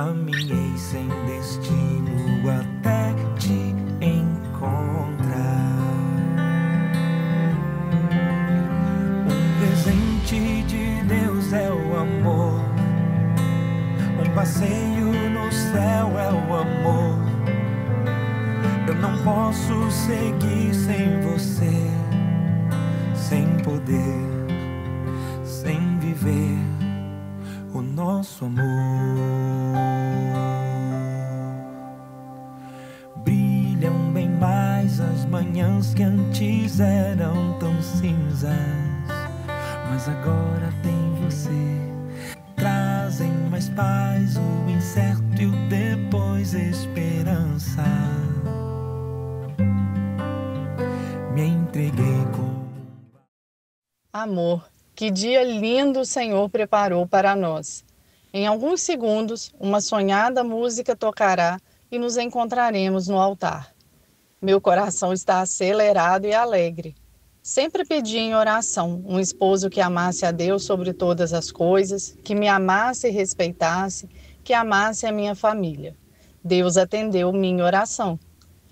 Caminhei sem destino até te encontrar. Um presente de Deus é o amor. Um passeio no céu é o amor. Eu não posso seguir sem você, sem poder, sem viver o nosso amor. Brilham bem mais as manhãs que antes eram tão cinzas, mas agora tem você. Trazem mais paz, o incerto e o depois esperança. Me entreguei com amor. Que dia lindo o Senhor preparou para nós. Em alguns segundos, uma sonhada música tocará e nos encontraremos no altar. Meu coração está acelerado e alegre. Sempre pedi em oração um esposo que amasse a Deus sobre todas as coisas, que me amasse e respeitasse, que amasse a minha família. Deus atendeu minha oração.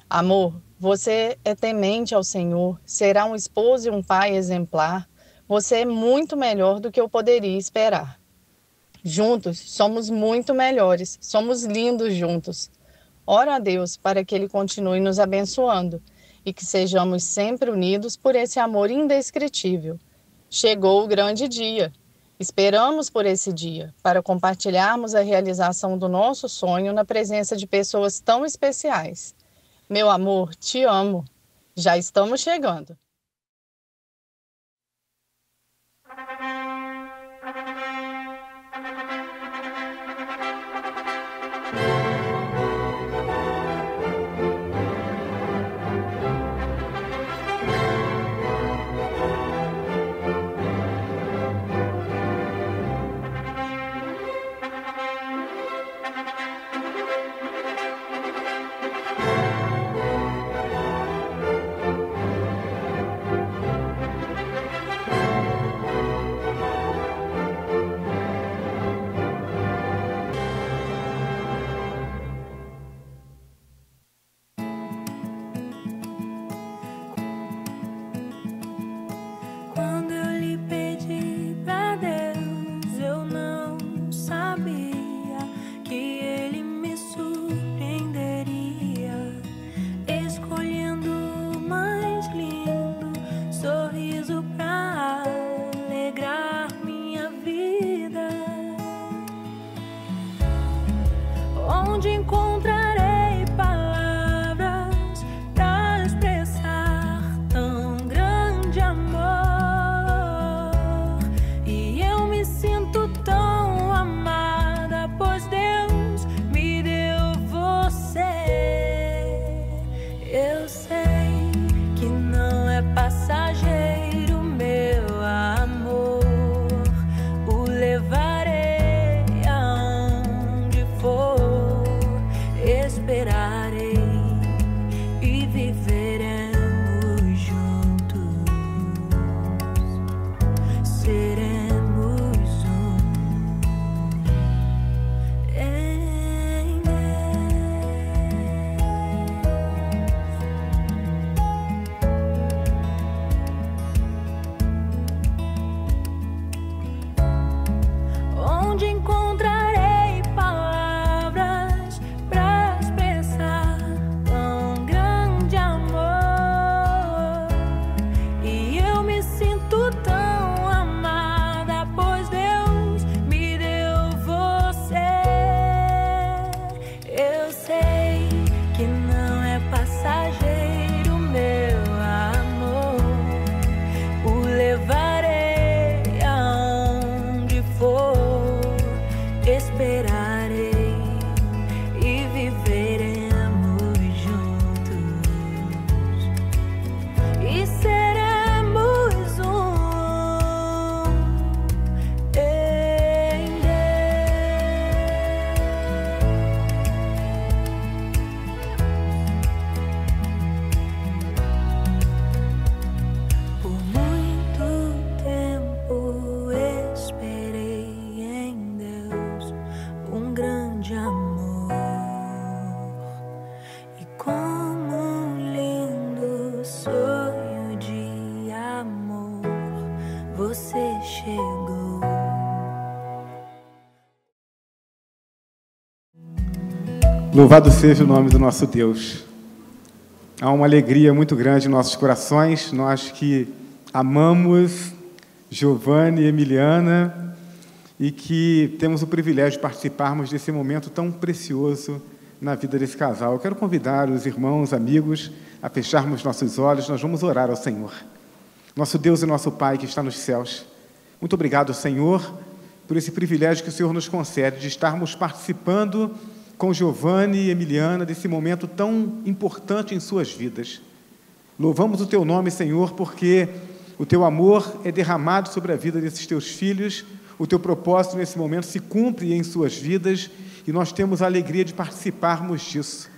Amor, você é temente ao Senhor, será um esposo e um pai exemplar. Você é muito melhor do que eu poderia esperar. Juntos, somos muito melhores, somos lindos juntos. Oro a Deus para que Ele continue nos abençoando e que sejamos sempre unidos por esse amor indescritível. Chegou o grande dia. Esperamos por esse dia, para compartilharmos a realização do nosso sonho na presença de pessoas tão especiais. Meu amor, te amo. Já estamos chegando. chegou. Louvado seja o nome do nosso Deus. Há uma alegria muito grande em nossos corações, nós que amamos Giovanni e Emiliana e que temos o privilégio de participarmos desse momento tão precioso na vida desse casal. Eu quero convidar os irmãos, amigos, a fecharmos nossos olhos, nós vamos orar ao Senhor. Nosso Deus e nosso Pai que está nos céus, muito obrigado, Senhor, por esse privilégio que o Senhor nos concede de estarmos participando com Giovanni e Emiliana desse momento tão importante em suas vidas. Louvamos o Teu nome, Senhor, porque o Teu amor é derramado sobre a vida desses Teus filhos, o Teu propósito nesse momento se cumpre em suas vidas e nós temos a alegria de participarmos disso.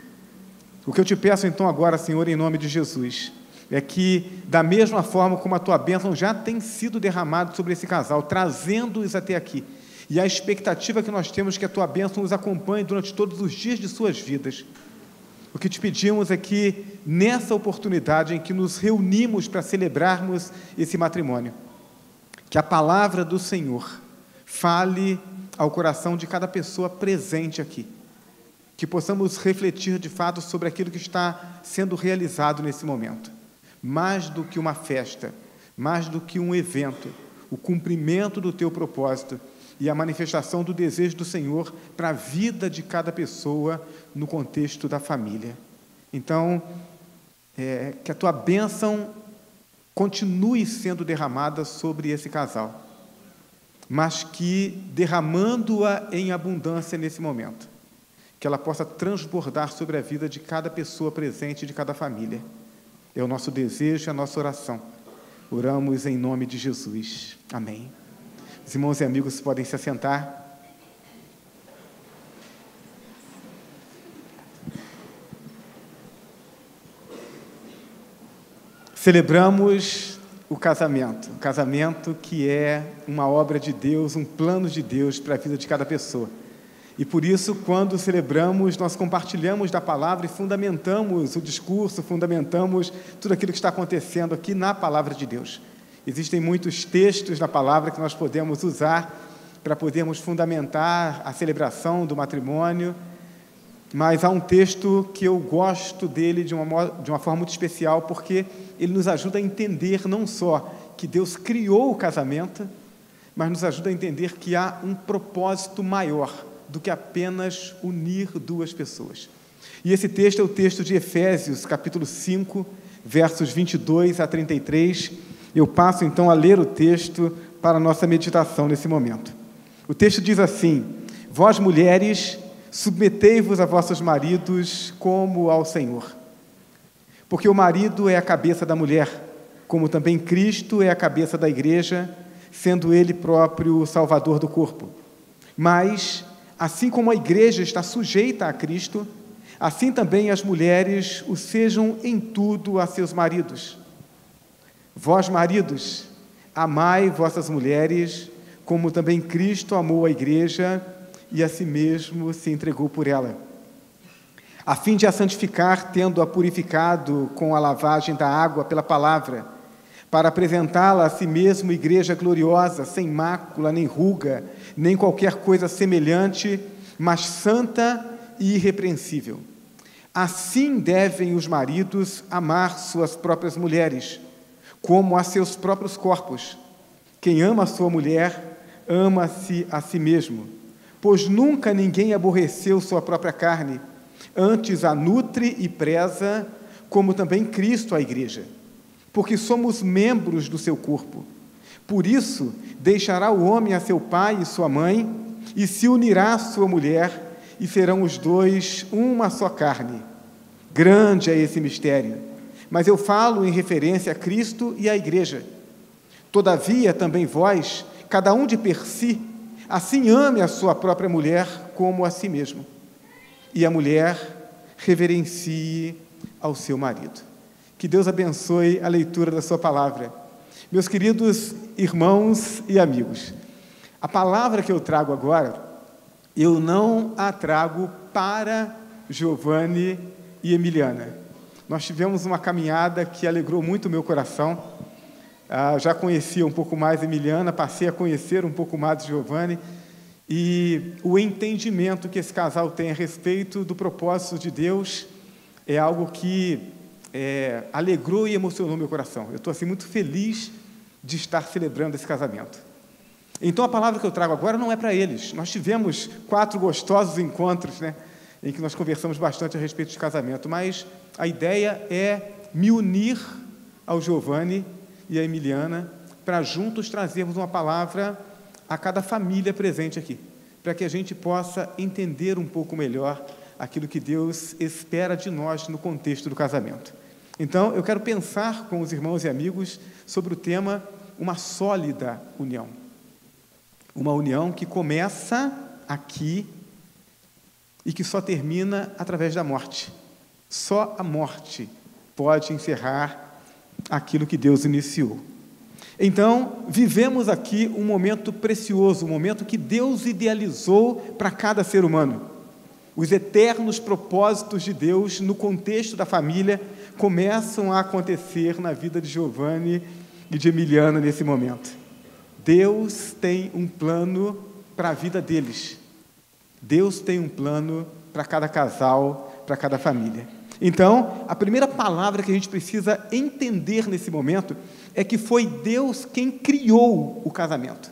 O que eu te peço então agora, Senhor, em nome de Jesus, é que, da mesma forma como a Tua bênção já tem sido derramada sobre esse casal, trazendo-os até aqui, e a expectativa que nós temos que a Tua bênção os acompanhe durante todos os dias de suas vidas. O que te pedimos é que, nessa oportunidade em que nos reunimos para celebrarmos esse matrimônio, que a palavra do Senhor fale ao coração de cada pessoa presente aqui, que possamos refletir de fato sobre aquilo que está sendo realizado nesse momento. Mais do que uma festa, mais do que um evento, o cumprimento do Teu propósito e a manifestação do desejo do Senhor para a vida de cada pessoa no contexto da família. Então, que a Tua bênção continue sendo derramada sobre esse casal, mas que, derramando-a em abundância nesse momento, que ela possa transbordar sobre a vida de cada pessoa presente, de cada família. É o nosso desejo, a nossa oração. Oramos em nome de Jesus. Amém. Os irmãos e amigos podem se assentar. Celebramos o casamento que é uma obra de Deus, um plano de Deus para a vida de cada pessoa. E por isso, quando celebramos, nós compartilhamos da palavra e fundamentamos o discurso, fundamentamos tudo aquilo que está acontecendo aqui na palavra de Deus. Existem muitos textos na palavra que nós podemos usar para podermos fundamentar a celebração do matrimônio, mas há um texto que eu gosto dele de uma forma muito especial, porque ele nos ajuda a entender não só que Deus criou o casamento, mas nos ajuda a entender que há um propósito maior do que apenas unir duas pessoas. E esse texto é o texto de Efésios, capítulo 5, versos 22 a 33. Eu passo, então, a ler o texto para a nossa meditação nesse momento. O texto diz assim: Vós, mulheres, submetei-vos a vossos maridos como ao Senhor. Porque o marido é a cabeça da mulher, como também Cristo é a cabeça da igreja, sendo Ele próprio o Salvador do corpo. Mas, assim como a igreja está sujeita a Cristo, assim também as mulheres o sejam em tudo a seus maridos. Vós, maridos, amai vossas mulheres, como também Cristo amou a igreja e a si mesmo se entregou por ela, a fim de a santificar, tendo-a purificado com a lavagem da água pela palavra, para apresentá-la a si mesmo igreja gloriosa, sem mácula, nem ruga, nem qualquer coisa semelhante, mas santa e irrepreensível. Assim devem os maridos amar suas próprias mulheres, como a seus próprios corpos. Quem ama a sua mulher, ama-se a si mesmo, pois nunca ninguém aborreceu sua própria carne, antes a nutre e preza, como também Cristo a igreja, porque somos membros do seu corpo. Por isso, deixará o homem a seu pai e sua mãe, e se unirá à sua mulher, e serão os dois uma só carne. Grande é esse mistério, mas eu falo em referência a Cristo e à igreja. Todavia, também vós, cada um de per si, assim ame a sua própria mulher como a si mesmo, e a mulher reverencie ao seu marido. Que Deus abençoe a leitura da sua palavra. Meus queridos irmãos e amigos, a palavra que eu trago agora, eu não a trago para Giovanni e Emiliana. Nós tivemos uma caminhada que alegrou muito o meu coração. já conhecia um pouco mais Emiliana, passei a conhecer um pouco mais de Giovanni, e o entendimento que esse casal tem a respeito do propósito de Deus é algo que alegrou e emocionou meu coração. Eu estou assim, muito feliz de estar celebrando esse casamento. Então, a palavra que eu trago agora não é para eles. Nós tivemos 4 gostosos encontros, né, em que nós conversamos bastante a respeito de casamento, mas a ideia é me unir ao Giovanni e à Emiliana para juntos trazermos uma palavra a cada família presente aqui, para que a gente possa entender um pouco melhor aquilo que Deus espera de nós no contexto do casamento. Então, eu quero pensar com os irmãos e amigos sobre o tema uma sólida união. Uma união que começa aqui e que só termina através da morte. Só a morte pode encerrar aquilo que Deus iniciou. Então, vivemos aqui um momento precioso, um momento que Deus idealizou para cada ser humano. Os eternos propósitos de Deus no contexto da família começam a acontecer na vida de Giovanni e de Emiliana nesse momento. Deus tem um plano para a vida deles. Deus tem um plano para cada casal, para cada família. Então, a primeira palavra que a gente precisa entender nesse momento é que foi Deus quem criou o casamento.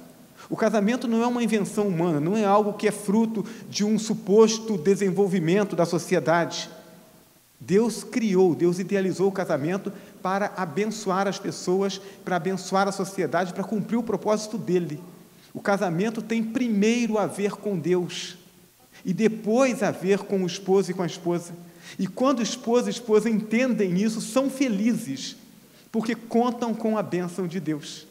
O casamento não é uma invenção humana, não é algo que é fruto de um suposto desenvolvimento da sociedade. Deus criou, Deus idealizou o casamento para abençoar as pessoas, para abençoar a sociedade, para cumprir o propósito dele. O casamento tem primeiro a ver com Deus e depois a ver com o esposo e com a esposa. E quando o esposo e a esposa entendem isso, são felizes, porque contam com a bênção de Deus.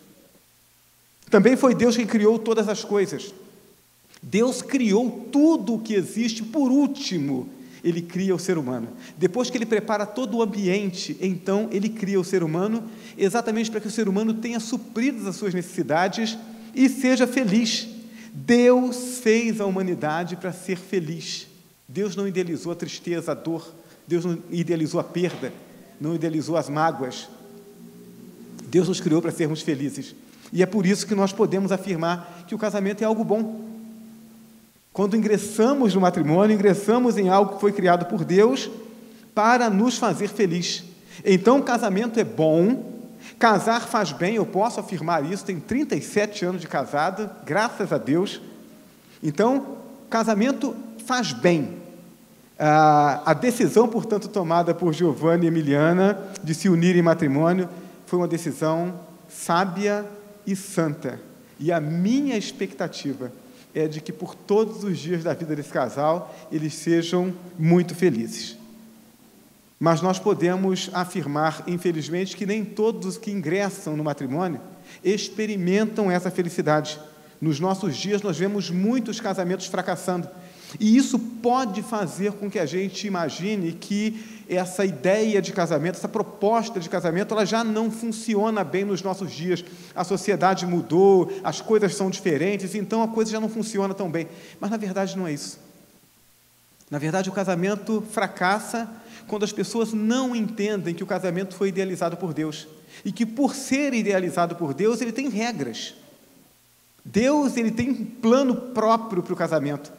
Também foi Deus quem criou todas as coisas. Deus criou tudo o que existe, por último, Ele cria o ser humano. Depois que Ele prepara todo o ambiente, então Ele cria o ser humano, exatamente para que o ser humano tenha supridas as suas necessidades e seja feliz. Deus fez a humanidade para ser feliz. Deus não idealizou a tristeza, a dor. Deus não idealizou a perda, não idealizou as mágoas. Deus nos criou para sermos felizes. E é por isso que nós podemos afirmar que o casamento é algo bom. Quando ingressamos no matrimônio, ingressamos em algo que foi criado por Deus para nos fazer feliz. Então, o casamento é bom, casar faz bem, eu posso afirmar isso, tenho 37 anos de casado, graças a Deus. Então, casamento faz bem. A decisão, portanto, tomada por Giovanni e Emiliana de se unirem em matrimônio foi uma decisão sábia e santa. E a minha expectativa é de que por todos os dias da vida desse casal eles sejam muito felizes. Mas nós podemos afirmar, infelizmente, que nem todos os que ingressam no matrimônio experimentam essa felicidade. Nos nossos dias nós vemos muitos casamentos fracassando. E isso pode fazer com que a gente imagine que essa ideia de casamento, essa proposta de casamento, ela já não funciona bem nos nossos dias. A sociedade mudou, as coisas são diferentes, então a coisa já não funciona tão bem. Mas, na verdade, não é isso. Na verdade, o casamento fracassa quando as pessoas não entendem que o casamento foi idealizado por Deus. E que, por ser idealizado por Deus, ele tem regras. Deus, ele tem um plano próprio para o casamento.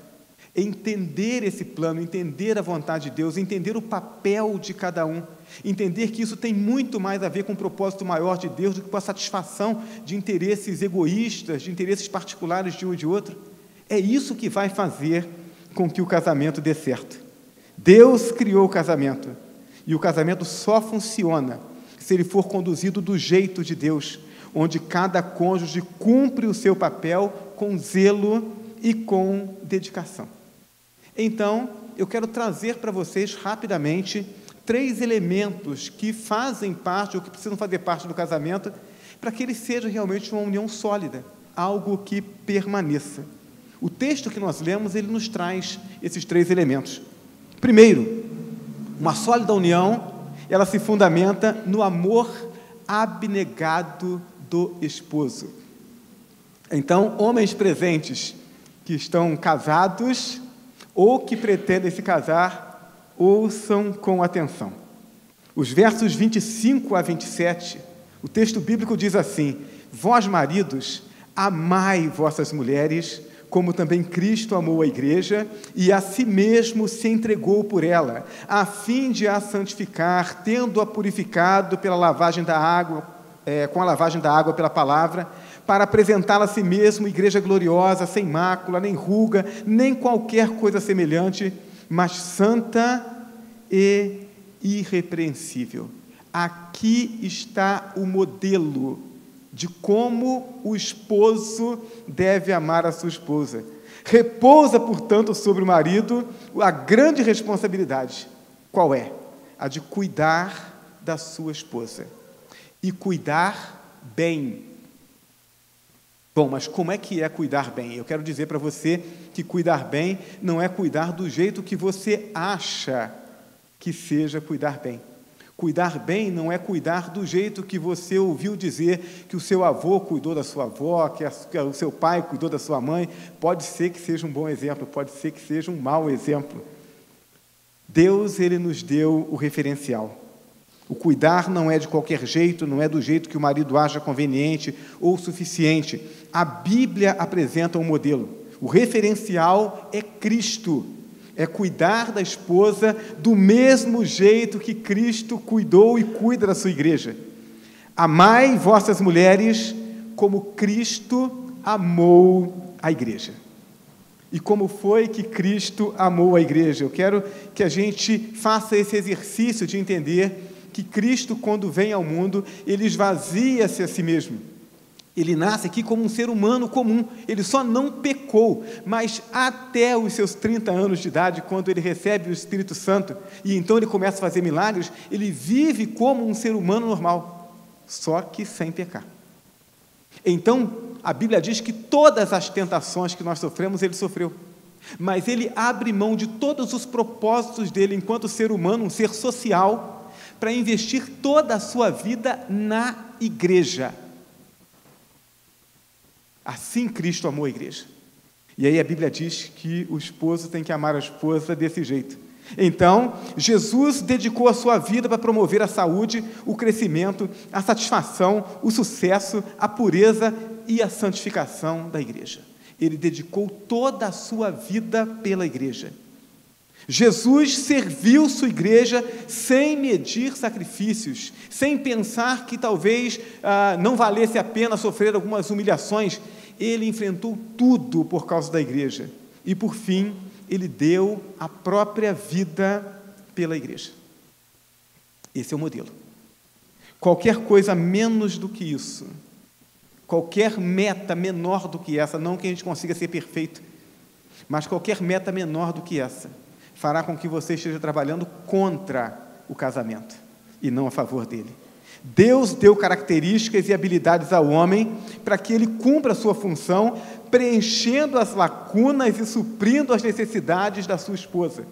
Entender esse plano, entender a vontade de Deus, entender o papel de cada um, entender que isso tem muito mais a ver com um propósito maior de Deus do que com a satisfação de interesses egoístas, de interesses particulares de um e de outro. É isso que vai fazer com que o casamento dê certo. Deus criou o casamento, e o casamento só funciona se ele for conduzido do jeito de Deus, onde cada cônjuge cumpre o seu papel com zelo e com dedicação. Então, eu quero trazer para vocês rapidamente 3 elementos que fazem parte, ou que precisam fazer parte do casamento, para que ele seja realmente uma união sólida, algo que permaneça. O texto que nós lemos, ele nos traz esses 3 elementos. Primeiro, uma sólida união, ela se fundamenta no amor abnegado do esposo. Então, homens presentes que estão casados ou que pretendem se casar, ouçam com atenção. Os versos 25 a 27, O texto bíblico diz assim: vós, maridos, amai vossas mulheres, como também Cristo amou a igreja e a si mesmo se entregou por ela, a fim de a santificar, tendo-a purificado pela lavagem da água, com a lavagem da água pela palavra, para apresentá-la a si mesmo, igreja gloriosa, sem mácula, nem ruga, nem qualquer coisa semelhante, mas santa e irrepreensível. Aqui está o modelo de como o esposo deve amar a sua esposa. Repousa, portanto, sobre o marido a grande responsabilidade. Qual é? A de cuidar da sua esposa. E cuidar bem. Bom, mas como é que é cuidar bem? Eu quero dizer para você que cuidar bem não é cuidar do jeito que você acha que seja cuidar bem. Cuidar bem não é cuidar do jeito que você ouviu dizer que o seu avô cuidou da sua avó, que o seu pai cuidou da sua mãe. Pode ser que seja um bom exemplo, pode ser que seja um mau exemplo. Deus, Ele nos deu o referencial. O cuidar não é de qualquer jeito, não é do jeito que o marido acha conveniente ou suficiente. A Bíblia apresenta um modelo. O referencial é Cristo. É cuidar da esposa do mesmo jeito que Cristo cuidou e cuida da sua igreja. Amai vossas mulheres como Cristo amou a igreja. E como foi que Cristo amou a igreja? Eu quero que a gente faça esse exercício de entender que Cristo, quando vem ao mundo, Ele esvazia-se a si mesmo. Ele nasce aqui como um ser humano comum, ele só não pecou, mas até os seus 30 anos de idade, quando ele recebe o Espírito Santo, e então ele começa a fazer milagres, ele vive como um ser humano normal, só que sem pecar. Então, a Bíblia diz que todas as tentações que nós sofremos, ele sofreu, mas ele abre mão de todos os propósitos dele, enquanto ser humano, um ser social, para investir toda a sua vida na igreja. Assim Cristo amou a igreja. E aí a Bíblia diz que o esposo tem que amar a esposa desse jeito. Então, Jesus dedicou a sua vida para promover a saúde, o crescimento, a satisfação, o sucesso, a pureza e a santificação da igreja. Ele dedicou toda a sua vida pela igreja. Jesus serviu sua igreja sem medir sacrifícios, sem pensar que talvez não valesse a pena sofrer algumas humilhações. Ele enfrentou tudo por causa da igreja. E, por fim, ele deu a própria vida pela igreja. Esse é o modelo. Qualquer coisa menos do que isso, qualquer meta menor do que essa, não que a gente consiga ser perfeito, mas qualquer meta menor do que essa, fará com que você esteja trabalhando contra o casamento e não a favor dele. Deus deu características e habilidades ao homem para que ele cumpra a sua função, preenchendo as lacunas e suprindo as necessidades da sua esposa.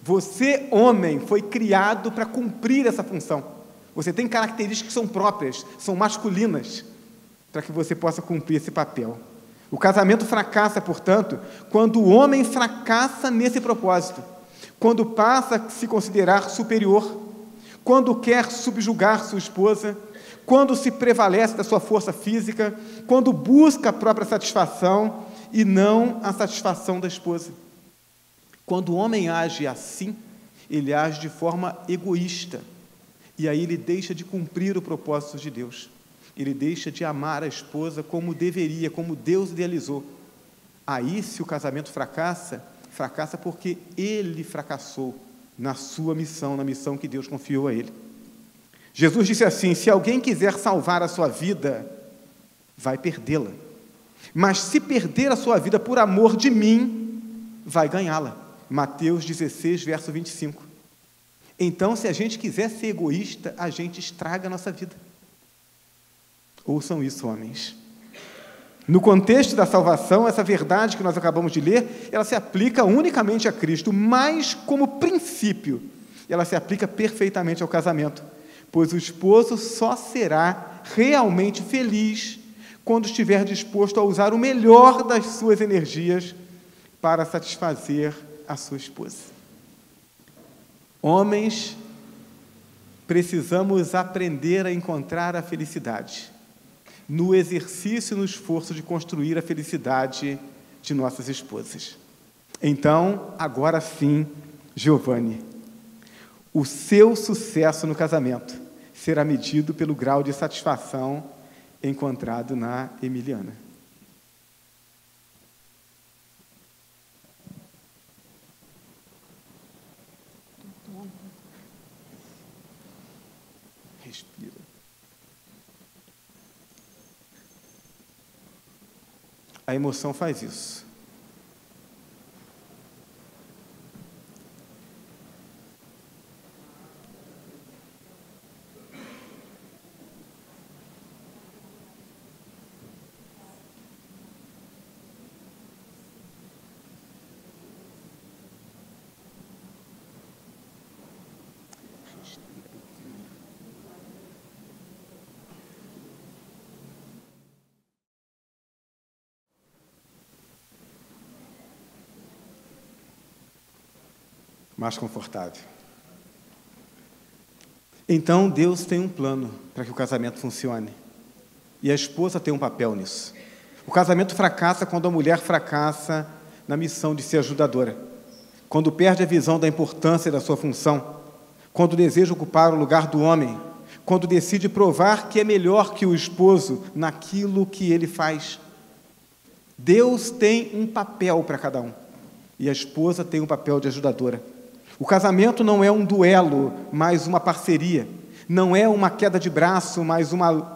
Você, homem, foi criado para cumprir essa função. Você tem características que são próprias, são masculinas, para que você possa cumprir esse papel. O casamento fracassa, portanto, quando o homem fracassa nesse propósito, quando passa a se considerar superior, quando quer subjugar sua esposa, quando se prevalece da sua força física, quando busca a própria satisfação e não a satisfação da esposa. Quando o homem age assim, ele age de forma egoísta, e aí ele deixa de cumprir o propósito de Deus. Ele deixa de amar a esposa como deveria, como Deus idealizou. Aí, se o casamento fracassa, fracassa porque ele fracassou na sua missão, na missão que Deus confiou a ele. Jesus disse assim: se alguém quiser salvar a sua vida, vai perdê-la. Mas se perder a sua vida por amor de mim, vai ganhá-la. Mateus 16, verso 25. Então, se a gente quiser ser egoísta, a gente estraga a nossa vida. Ouçam isso, homens. No contexto da salvação, essa verdade que nós acabamos de ler, ela se aplica unicamente a Cristo, mas como princípio, ela se aplica perfeitamente ao casamento, pois o esposo só será realmente feliz quando estiver disposto a usar o melhor das suas energias para satisfazer a sua esposa. Homens, precisamos aprender a encontrar a felicidade no exercício e no esforço de construir a felicidade de nossas esposas. Então, agora sim, Giovanni, o seu sucesso no casamento será medido pelo grau de satisfação encontrado na Emiliana. Respira. A emoção faz isso. Mais confortável. Então, Deus tem um plano para que o casamento funcione. E a esposa tem um papel nisso. O casamento fracassa quando a mulher fracassa na missão de ser ajudadora. Quando perde a visão da importância da sua função. Quando deseja ocupar o lugar do homem. Quando decide provar que é melhor que o esposo naquilo que ele faz. Deus tem um papel para cada um. E a esposa tem um papel de ajudadora. O casamento não é um duelo, mas uma parceria. Não é uma queda de braço,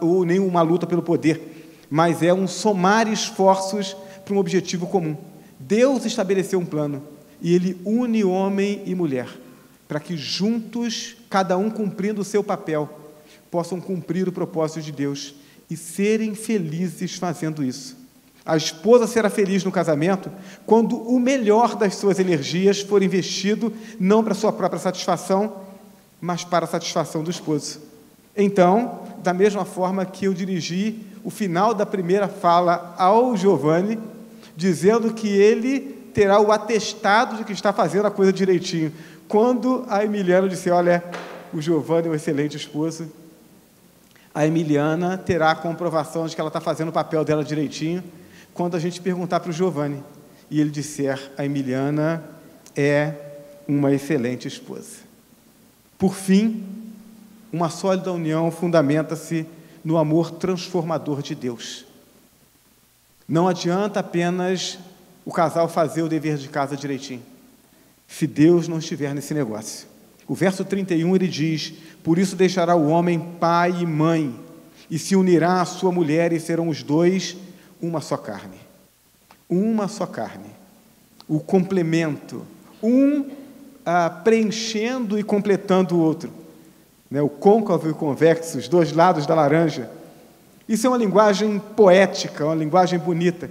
ou nem uma luta pelo poder. Mas é um somar esforços para um objetivo comum. Deus estabeleceu um plano e Ele une homem e mulher para que juntos, cada um cumprindo o seu papel, possam cumprir o propósito de Deus e serem felizes fazendo isso. A esposa será feliz no casamento quando o melhor das suas energias for investido não para a sua própria satisfação, mas para a satisfação do esposo. Então, da mesma forma que eu dirigi o final da primeira fala ao Giovanni, dizendo que ele terá o atestado de que está fazendo a coisa direitinho. Quando a Emiliana disse, olha, o Giovanni é um excelente esposo, a Emiliana terá a comprovação de que ela está fazendo o papel dela direitinho, quando a gente perguntar para o Giovanni, e ele disser, a Emiliana é uma excelente esposa. Por fim, uma sólida união fundamenta-se no amor transformador de Deus. Não adianta apenas o casal fazer o dever de casa direitinho, se Deus não estiver nesse negócio. O verso 31, ele diz, por isso deixará o homem pai e mãe, e se unirá à sua mulher, e serão os dois uma só carne. Uma só carne. O complemento. Preenchendo e completando o outro. Né? O côncavo e o convexo, os dois lados da laranja. Isso é uma linguagem poética, uma linguagem bonita.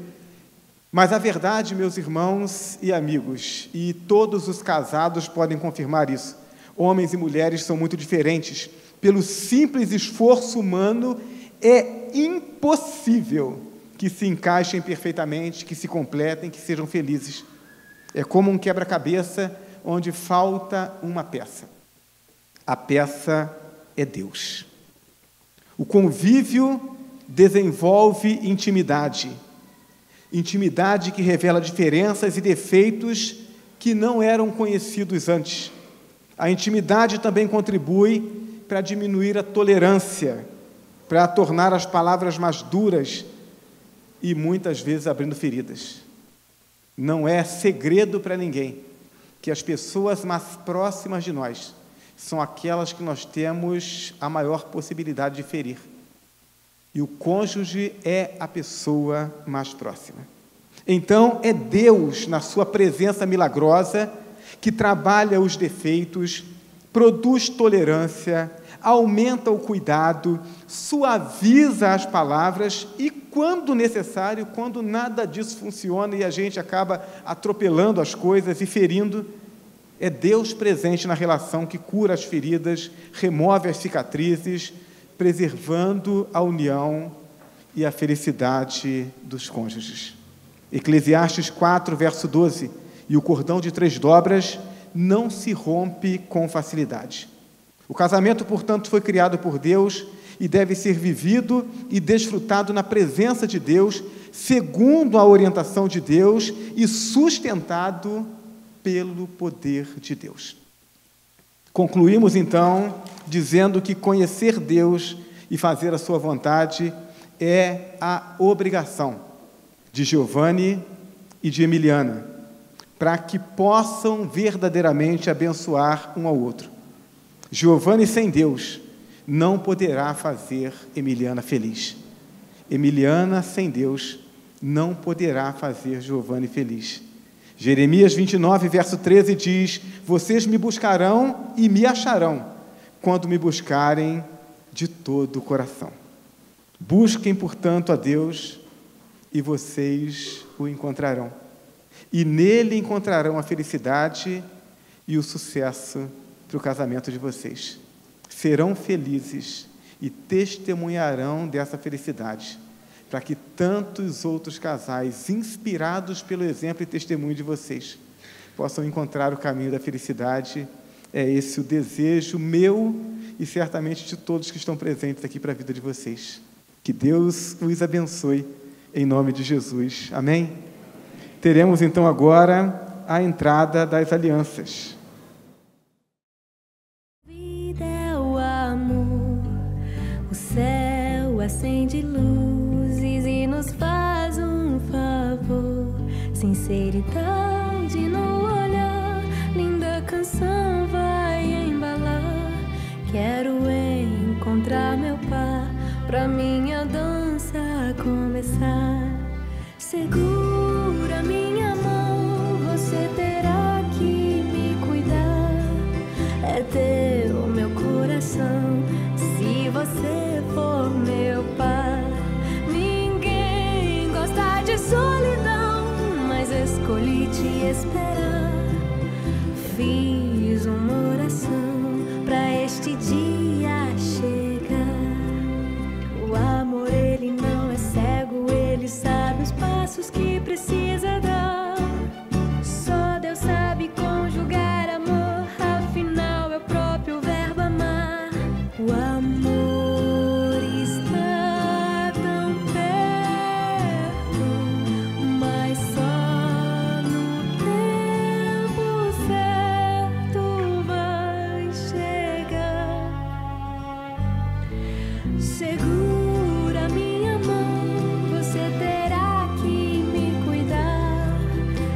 Mas a verdade, meus irmãos e amigos, e todos os casados podem confirmar isso, homens e mulheres são muito diferentes. Pelo simples esforço humano, é impossível que se encaixem perfeitamente, que se completem, que sejam felizes. É como um quebra-cabeça onde falta uma peça. A peça é Deus. O convívio desenvolve intimidade. Intimidade que revela diferenças e defeitos que não eram conhecidos antes. A intimidade também contribui para diminuir a tolerância, para tornar as palavras mais duras e muitas vezes abrindo feridas. Não é segredo para ninguém que as pessoas mais próximas de nós são aquelas que nós temos a maior possibilidade de ferir. E o cônjuge é a pessoa mais próxima. Então, é Deus, na sua presença milagrosa, que trabalha os defeitos, produz tolerância, aumenta o cuidado, suaviza as palavras e, quando necessário, quando nada disso funciona e a gente acaba atropelando as coisas e ferindo, é Deus presente na relação que cura as feridas, remove as cicatrizes, preservando a união e a felicidade dos cônjuges. Eclesiastes 4, verso 12, e o cordão de 3 dobras não se rompe com facilidade. O casamento, portanto, foi criado por Deus e deve ser vivido e desfrutado na presença de Deus, segundo a orientação de Deus e sustentado pelo poder de Deus. Concluímos, então, dizendo que conhecer Deus e fazer a sua vontade é a obrigação de Giovanni e de Emiliana, para que possam verdadeiramente abençoar um ao outro. Giovanni sem Deus não poderá fazer Emiliana feliz. Emiliana sem Deus não poderá fazer Giovanni feliz. Jeremias 29, verso 13 diz: vocês me buscarão e me acharão, quando me buscarem de todo o coração. Busquem, portanto, a Deus e vocês o encontrarão. E nele encontrarão a felicidade e o sucesso para o casamento de vocês. Serão felizes e testemunharão dessa felicidade, para que tantos outros casais, inspirados pelo exemplo e testemunho de vocês, possam encontrar o caminho da felicidade. É esse o desejo meu e certamente de todos que estão presentes aqui para a vida de vocês. Que Deus os abençoe, em nome de Jesus. Amém? Teremos então agora a entrada das alianças. Vida é o amor, o céu acende luzes e nos faz um favor. Sinceridade no olhar, linda canção vai embalar. Quero encontrar meu par, pra minha dança começar. Segura minha mão, você terá que me cuidar. É teu meu coração, se você for meu par. Ninguém gosta de solidão, mas escolhi te esperar. Fiz uma oração pra este dia chegar. O amor, ele não é cego, ele sabe os passos que precisa dar. Só Deus sabe conjugar amor, afinal é o próprio verbo amar. O amor está tão perto, mas só no tempo certo vai chegar. Segura minha mão, você terá que me cuidar.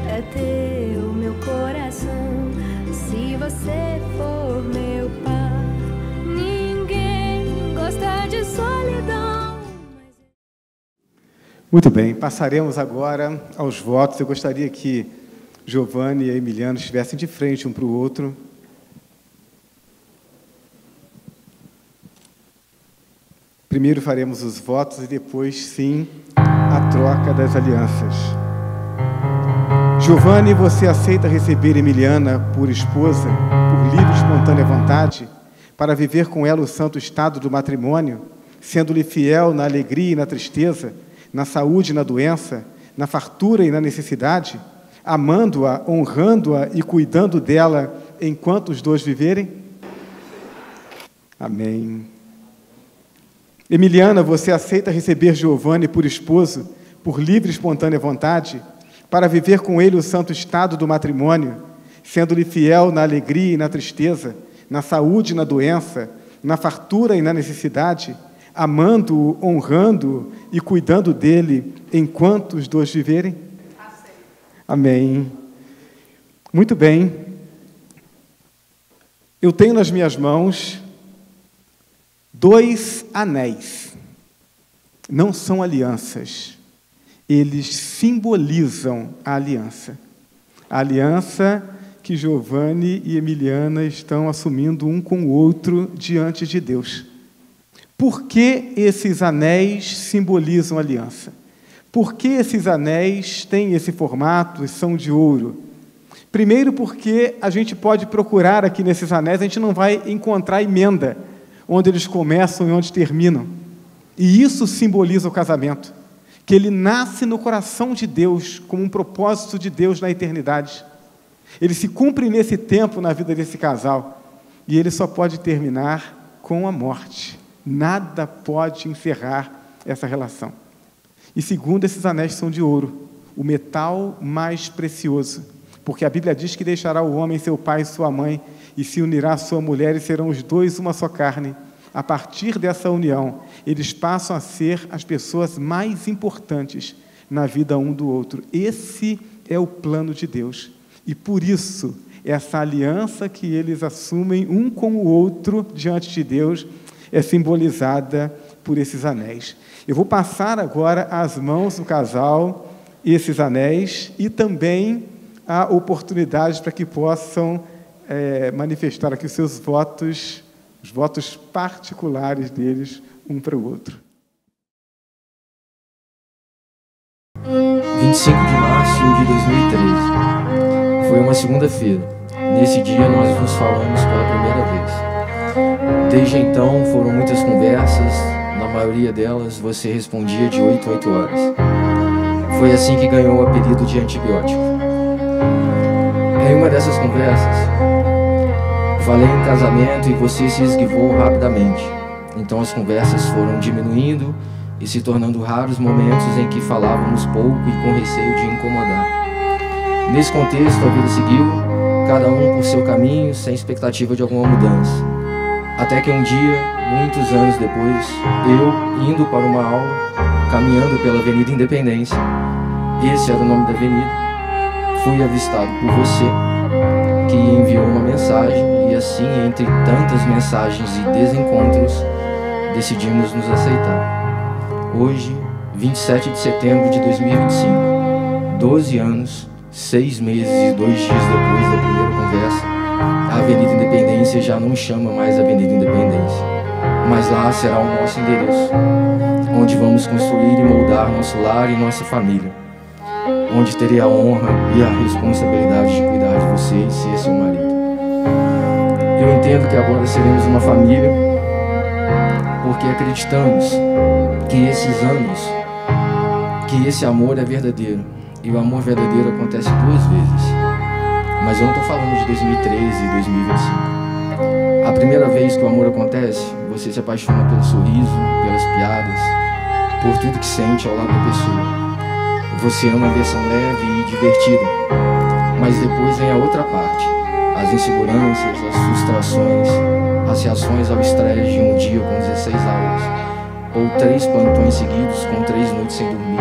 É teu meu coração, se você for meu par. Ninguém gosta de solidão. Muito bem, passaremos agora aos votos. Eu gostaria que Giovanni e Emiliano estivessem de frente um para o outro. Primeiro faremos os votos e depois, sim, a troca das alianças. Giovanni, você aceita receber Emiliana por esposa, por livre e espontânea vontade, para viver com ela o santo estado do matrimônio, sendo-lhe fiel na alegria e na tristeza, na saúde e na doença, na fartura e na necessidade, amando-a, honrando-a e cuidando dela enquanto os dois viverem? Amém. Emiliana, você aceita receber Giovanni por esposo, por livre e espontânea vontade, para viver com ele o santo estado do matrimônio, sendo-lhe fiel na alegria e na tristeza, na saúde e na doença, na fartura e na necessidade, amando-o, honrando-o e cuidando dele enquanto os dois viverem? Amém. Muito bem. Eu tenho nas minhas mãos 2 anéis. Não são alianças. Eles simbolizam a aliança. A aliança que Giovanni e Emiliana estão assumindo um com o outro diante de Deus. Por que esses anéis simbolizam a aliança? Por que esses anéis têm esse formato e são de ouro? Primeiro, porque a gente pode procurar aqui nesses anéis, a gente não vai encontrar emenda, onde eles começam e onde terminam. E isso simboliza o casamento, que ele nasce no coração de Deus, como um propósito de Deus na eternidade. Ele se cumpre nesse tempo na vida desse casal. e ele só pode terminar com a morte. Nada pode encerrar essa relação. E segundo, esses anéis são de ouro, o metal mais precioso, porque a Bíblia diz que deixará o homem seu pai e sua mãe e se unirá à sua mulher e serão os dois uma só carne. A partir dessa união, eles passam a ser as pessoas mais importantes na vida um do outro. Esse é o plano de Deus. E por isso, essa aliança que eles assumem um com o outro diante de Deus é simbolizada por esses anéis. Eu vou passar agora às mãos do casal esses anéis e também a oportunidade para que possam manifestar aqui os seus votos, os votos particulares deles, um para o outro. 25 de março de 2013. Foi uma segunda-feira. Nesse dia nós nos falamos pela primeira vez. Desde então foram muitas conversas, na maioria delas você respondia de 8 a 8 horas. Foi assim que ganhou o apelido de antibiótico. Em uma dessas conversas, falei em casamento e você se esquivou rapidamente. Então as conversas foram diminuindo e se tornando raros momentos em que falávamos pouco e com receio de incomodar. Nesse contexto, a vida seguiu, cada um por seu caminho, sem expectativa de alguma mudança. Até que um dia, muitos anos depois, eu, indo para uma aula, caminhando pela Avenida Independência, esse era o nome da avenida, fui avistado por você, que enviou uma mensagem e assim, entre tantas mensagens e desencontros, decidimos nos aceitar. Hoje, 27 de setembro de 2025, 12 anos, 6 meses e 2 dias depois da primeira conversa, a Avenida Independência já não chama mais Avenida Independência, mas lá será o nosso endereço, onde vamos construir e moldar nosso lar e nossa família, onde terei a honra e a responsabilidade de cuidar de você e ser seu marido. Eu entendo que agora seremos uma família porque acreditamos que esses anos, que esse amor é verdadeiro, e o amor verdadeiro acontece 2 vezes. Mas eu não estou falando de 2013 e 2025. A primeira vez que o amor acontece, você se apaixona pelo sorriso, pelas piadas, por tudo que sente ao lado da pessoa. Você ama a versão leve e divertida. Mas depois vem a outra parte, as inseguranças, as frustrações, as reações ao estresse de um dia com 16 aulas, ou 3 plantões seguidos com 3 noites sem dormir.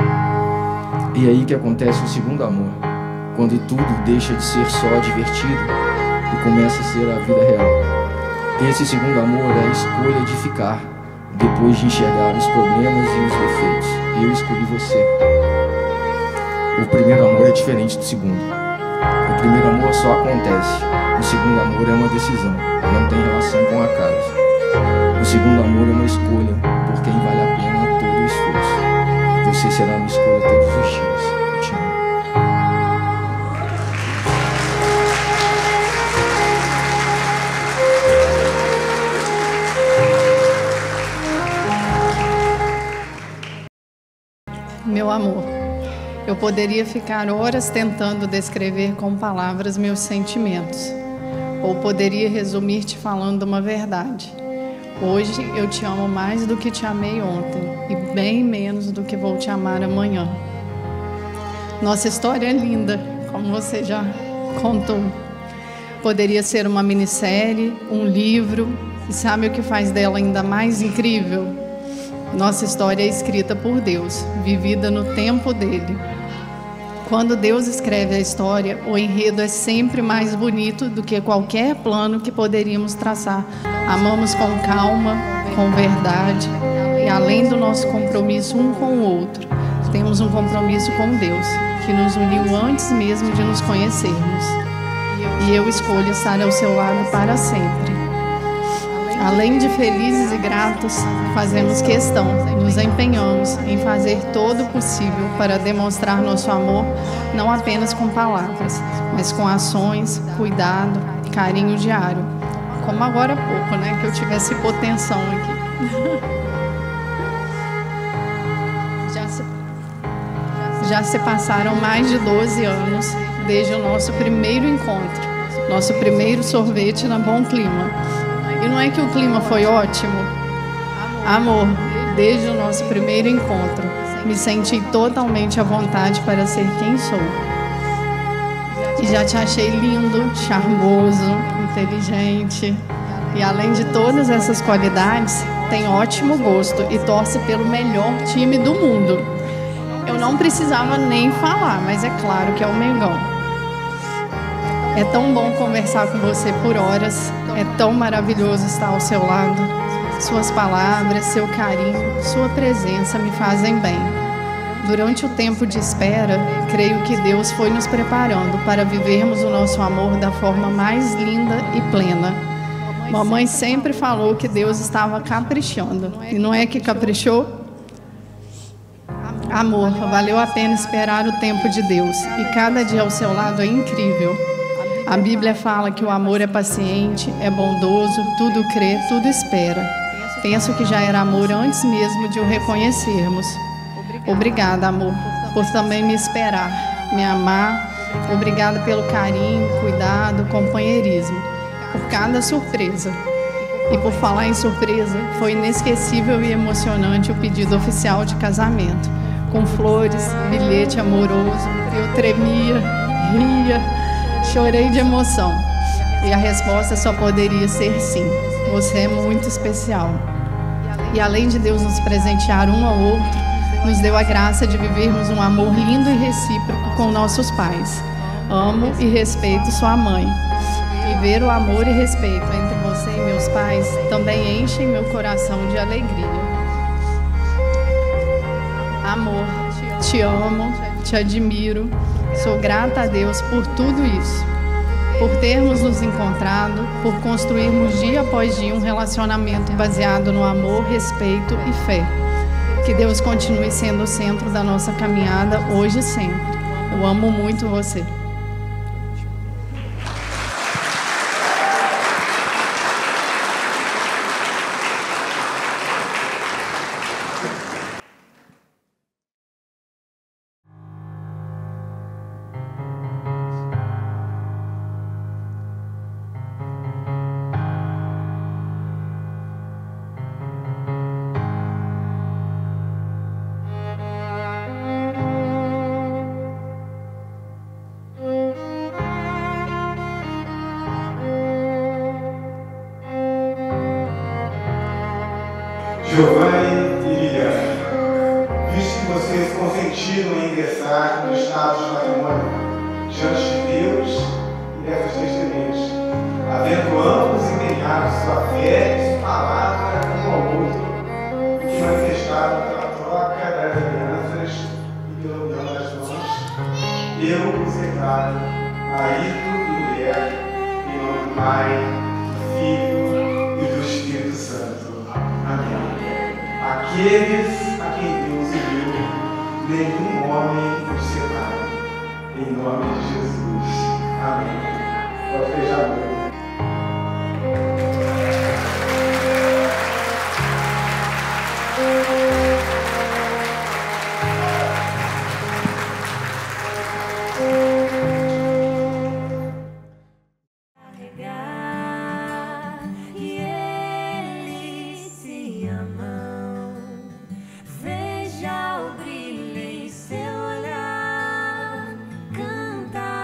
E é aí que acontece o segundo amor, quando tudo deixa de ser só divertido e começa a ser a vida real. Esse segundo amor é a escolha de ficar, depois de enxergar os problemas e os defeitos. Eu escolhi você. O primeiro amor é diferente do segundo. O primeiro amor só acontece. O segundo amor é uma decisão, não tem relação com acaso. O segundo amor é uma escolha, por quem vale a pena todo o esforço. Você será minha escolha todos os dias. Eu te amo. Meu amor, eu poderia ficar horas tentando descrever com palavras meus sentimentos, ou poderia resumir te falando uma verdade. Hoje eu te amo mais do que te amei ontem e bem menos do que vou te amar amanhã. Nossa história é linda, como você já contou. Poderia ser uma minissérie, um livro, e sabe o que faz dela ainda mais incrível? Nossa história é escrita por Deus, vivida no tempo dele. Quando Deus escreve a história, o enredo é sempre mais bonito do que qualquer plano que poderíamos traçar. Amamos com calma, com verdade, e além do nosso compromisso um com o outro, temos um compromisso com Deus, que nos uniu antes mesmo de nos conhecermos. E eu escolho estar ao seu lado para sempre. Além de felizes e gratos, fazemos questão, nos empenhamos em fazer todo o possível para demonstrar nosso amor, não apenas com palavras, mas com ações, cuidado, carinho diário. Como agora há pouco, né, que eu tivesse hipotensão aqui. Já se passaram mais de 12 anos desde o nosso primeiro encontro. nosso primeiro sorvete na Bom Clima. E não é que o clima foi ótimo? Amor, desde o nosso primeiro encontro, me senti totalmente à vontade para ser quem sou. E já te achei lindo, charmoso, inteligente. E além de todas essas qualidades, tem ótimo gosto e torce pelo melhor time do mundo. Eu não precisava nem falar, mas é claro que é o Mengão. É tão bom conversar com você por horas, é tão maravilhoso estar ao seu lado. Suas palavras, seu carinho, sua presença me fazem bem. Durante o tempo de espera, creio que Deus foi nos preparando para vivermos o nosso amor da forma mais linda e plena. Mamãe sempre falou que Deus estava caprichando. E não é que caprichou? Amor, valeu a pena esperar o tempo de Deus. E cada dia ao seu lado é incrível. A Bíblia fala que o amor é paciente, é bondoso, tudo crê, tudo espera. Penso que já era amor antes mesmo de o reconhecermos. Obrigada, amor, por também me esperar, me amar. Obrigada pelo carinho, cuidado, companheirismo, por cada surpresa. E por falar em surpresa, foi inesquecível e emocionante o pedido oficial de casamento. Com flores, bilhete amoroso, eu tremia, ria, chorei de emoção. E a resposta só poderia ser sim. Você é muito especial. E além de Deus nos presentear um ao outro, nos deu a graça de vivermos um amor lindo e recíproco com nossos pais. Amo e respeito sua mãe. Viver o amor e respeito entre você e meus pais também enchem meu coração de alegria. Amor, te amo, te admiro, sou grata a Deus por tudo isso. Por termos nos encontrado, por construirmos dia após dia um relacionamento baseado no amor, respeito e fé. Que Deus continue sendo o centro da nossa caminhada hoje e sempre. Eu amo muito você. Giovanni e Liliane, visto que vocês consentiram em ingressar no estado de matrimônio diante de Deus e dessas testemunhas, havendo ambos empenhado sua fé e sua palavra um ao outro, e que manifestaram pela troca das alianças e pela união das mãos, eu os declaro marido e mulher, em nome do Pai, do Filho e do Espírito Santo. Amém. Aqueles a quem Deus uniu, nenhum homem os separa. Em nome de Jesus. Amém. Pode fechar a boca. Veja o brilho em seu olhar, canta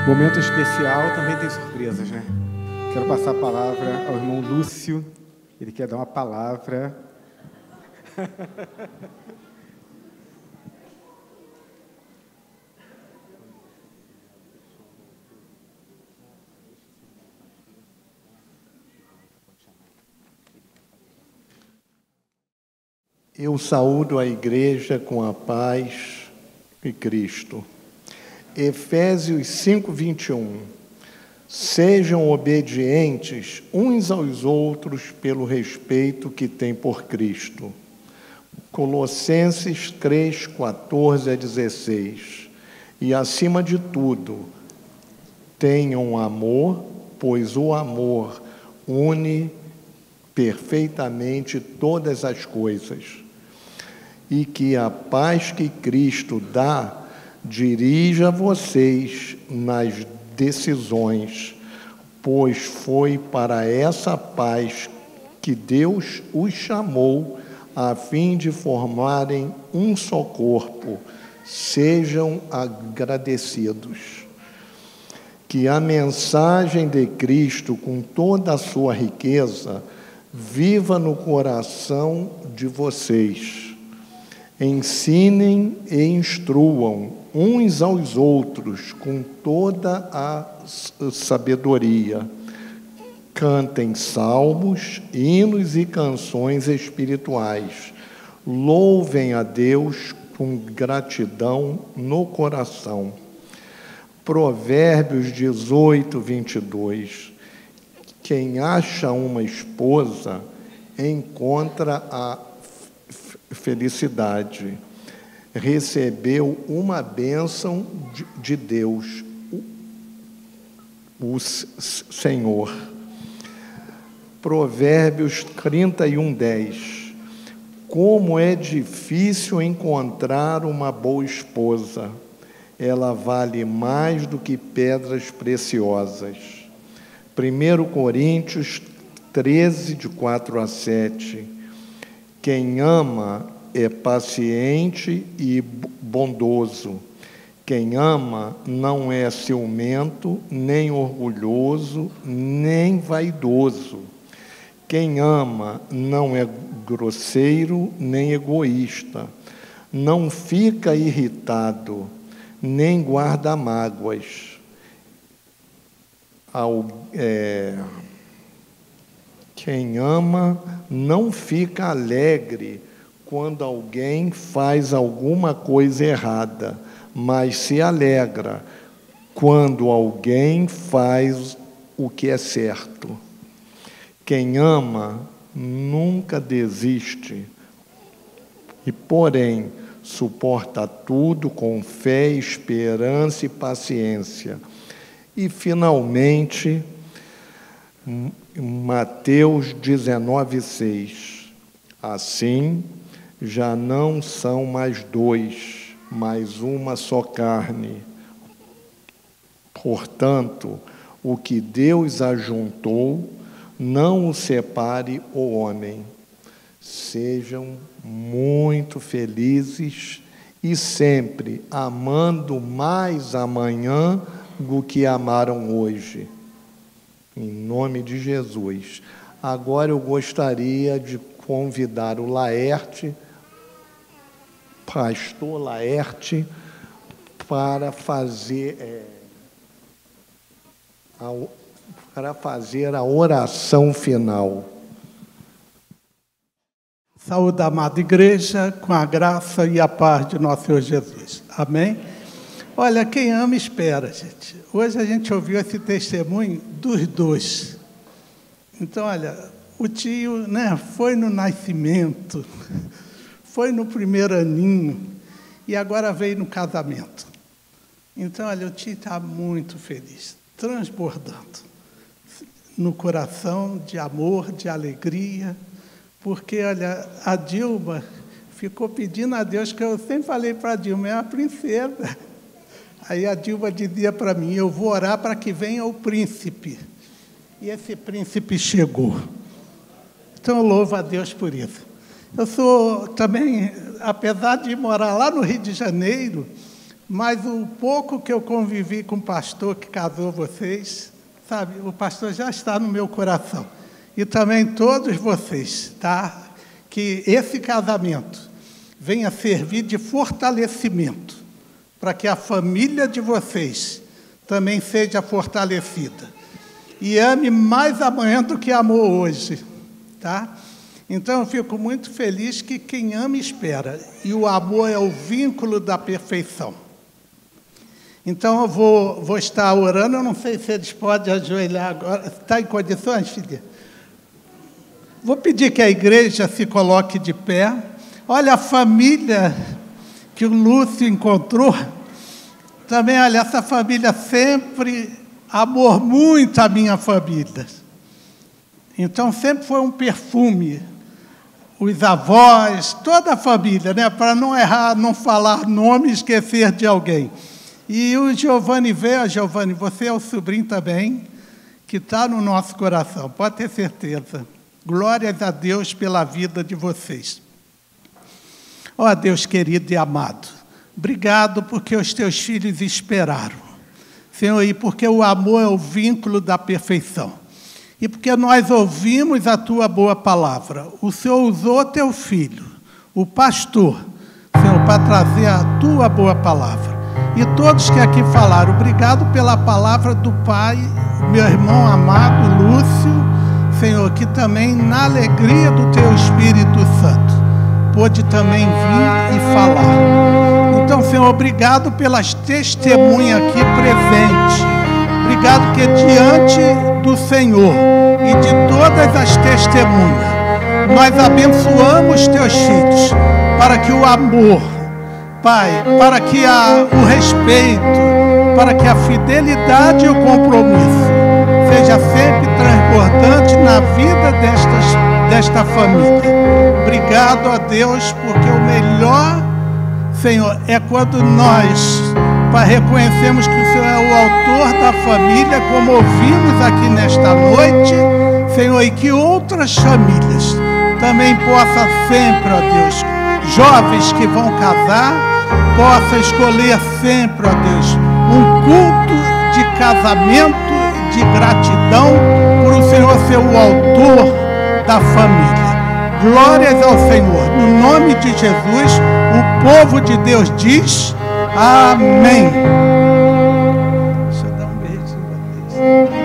Momento especial também tem surpresas, né? Quero passar a palavra ao irmão Lúcio. Ele quer dar uma palavra. Eu saúdo a igreja com a paz de Cristo. Efésios 5:21. Sejam obedientes uns aos outros pelo respeito que têm por Cristo. Colossenses 3:14-16. E acima de tudo, tenham amor, pois o amor une perfeitamente todas as coisas. E que a paz que Cristo dá dirija vocês nas decisões, pois foi para essa paz que Deus os chamou, a fim de formarem um só corpo. Sejam agradecidos. Que a mensagem de Cristo, com toda a sua riqueza, viva no coração de vocês. Ensinem e instruam uns aos outros com toda a sabedoria. Cantem salmos, hinos e canções espirituais. Louvem a Deus com gratidão no coração. Provérbios 18:22. Quem acha uma esposa encontra a felicidade. Recebeu uma bênção de Deus, o Senhor. Provérbios 31:10. Como é difícil encontrar uma boa esposa. Ela vale mais do que pedras preciosas. 1 Coríntios 13:4-7. Quem ama é paciente e bondoso. Quem ama não é ciumento, nem orgulhoso, nem vaidoso. Quem ama não é grosseiro, nem egoísta. Não fica irritado, nem guarda mágoas. Quem ama não fica alegre quando alguém faz alguma coisa errada, mas se alegra quando alguém faz o que é certo. Quem ama nunca desiste, e porém suporta tudo com fé, esperança e paciência. E finalmente, Mateus 19:6. Assim, já não são mais dois, mas uma só carne. Portanto, o que Deus ajuntou, não o separe o homem. Sejam muito felizes e sempre amando mais amanhã do que amaram hoje. Em nome de Jesus. Agora eu gostaria de convidar o Laerte, pastor Laerte, para fazer a oração final. Saúde, amada igreja, com a graça e a paz de nosso Senhor Jesus. Amém? Olha, quem ama espera, gente. Hoje a gente ouviu esse testemunho dos dois. Então, olha, o tio, foi no nascimento, foi no primeiro aninho e agora veio no casamento. Então, olha, o tio está muito feliz, transbordando no coração de amor, de alegria, porque, olha, a Dilma ficou pedindo a Deus, que eu sempre falei para a Dilma, é uma princesa. Aí a Dilma dizia para mim, eu vou orar para que venha o príncipe. E esse príncipe chegou. Então eu louvo a Deus por isso. Eu sou também, apesar de morar lá no Rio de Janeiro, mas o pouco que eu convivi com o pastor que casou vocês, sabe, o pastor já está no meu coração. E também todos vocês, tá? Que esse casamento venha servir de fortalecimento para que a família de vocês também seja fortalecida. E ame mais amanhã do que amou hoje, tá? Então, eu fico muito feliz que quem ama espera, e o amor é o vínculo da perfeição. Então, eu vou estar orando, eu não sei se eles podem ajoelhar agora. Está em condições, filha? Vou pedir que a igreja se coloque de pé. Olha a família que o Lúcio encontrou. Também, olha, essa família sempre amou muito a minha família. Então, sempre foi um perfume. Os avós, toda a família, né? Para não errar, não falar nome e esquecer de alguém. E o Giovanni veio, Giovanni, você é o sobrinho também, que está no nosso coração, pode ter certeza. Glórias a Deus pela vida de vocês. Ó Deus querido e amado, obrigado porque os teus filhos esperaram. Senhor, e porque o amor é o vínculo da perfeição. E porque nós ouvimos a tua boa palavra. O Senhor usou teu filho, o pastor, Senhor, para trazer a tua boa palavra. E todos que aqui falaram, obrigado pela palavra do Pai, meu irmão amado Lúcio, Senhor, que também na alegria do teu Espírito Santo pôde também vir e falar. Então, Senhor, obrigado pelas testemunhas aqui presentes. Obrigado que diante do Senhor e de todas as testemunhas, nós abençoamos teus filhos para que o amor, Pai, para que o respeito, para que a fidelidade e o compromisso seja sempre transbordante na vida desta família. Obrigado a Deus, porque o melhor, Senhor, é quando nós, Pai, reconhecemos que o Senhor é o autor da família, como ouvimos aqui nesta noite, Senhor, e que outras famílias também possam sempre, ó Deus, jovens que vão casar, possam escolher sempre, ó Deus, um culto de casamento, de gratidão, por o Senhor ser o autor da família. Glórias ao Senhor. No nome de Jesus, o povo de Deus diz amém. Deixa eu dar um beijo em vocês.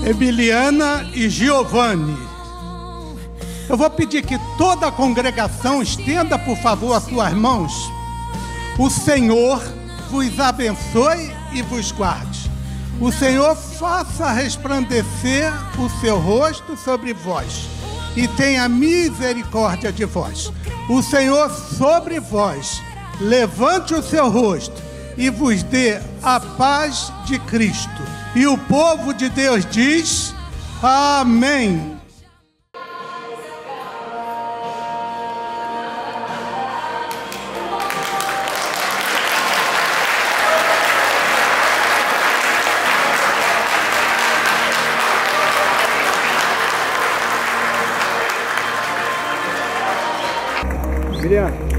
Emiliana e Giovanni, eu vou pedir que toda a congregação estenda, por favor, as suas mãos. O Senhor vos abençoe e vos guarde. O Senhor faça resplandecer o seu rosto sobre vós e tenha misericórdia de vós. O Senhor sobre vós levante o seu rosto e vos dê a paz de Cristo. E o povo de Deus diz amém. Juliana.